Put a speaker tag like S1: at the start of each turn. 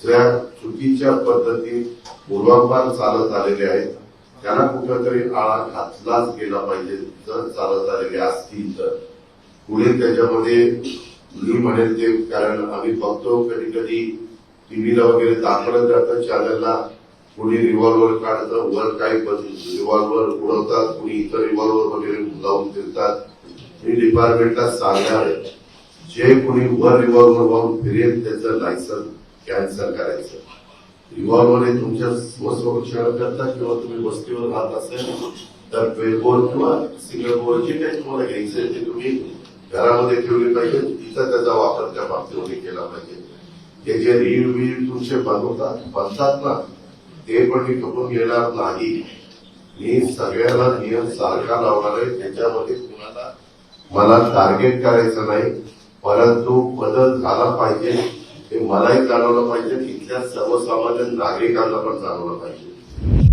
S1: ज्या चुकीच्या पद्धती पूर्वापार चालत आलेले आहेत त्यांना कुठेतरी आळा घातलाच गेला पाहिजे. जर चालत आलेले असतील तर पुढे त्याच्यामध्ये मी म्हणेल ते, कारण आम्ही बघतो कधी कधी टीव्हीला वगैरे दाखवलं जातं चॅनलला, कुणी रिव्हॉल्वर काढतं, वर काही रिव्हॉल्वर उडवतात, कुणी इतर रिव्हॉल्वर वगैरे लावून फिरतात. मी डिपार्टमेंटला सांगणार आहे, जे कुणी वर रिव्हॉल्वर वाहून फिरेल त्याचं लायसन्स कॅन्सल करायचं. रिव्हॉल्वर हे तुमच्या स्वसंरक्षणाकरता किंवा तुम्ही वस्तीवर राहत असेल तर 12 बोर किंवा सिंगल बोर जे काही तुम्हाला घ्यायचं ते तुम्ही घरामध्ये ठेवले पाहिजे. इथं त्याचा वापर त्या बाबतीमध्ये केला पाहिजे. ते जे रीळ तुमचे बनतात ना ते पण मी खपून घेणार नाही. मी सगळ्याला नियम सारखा लावणार आहे. त्याच्यामध्ये कुणाला मला टार्गेट करायचं नाही, परंतु बदल झाला पाहिजे हे मलाही जाणवलं पाहिजे, इथल्या सर्वसामान्य नागरिकांना पण जाणवलं पाहिजे.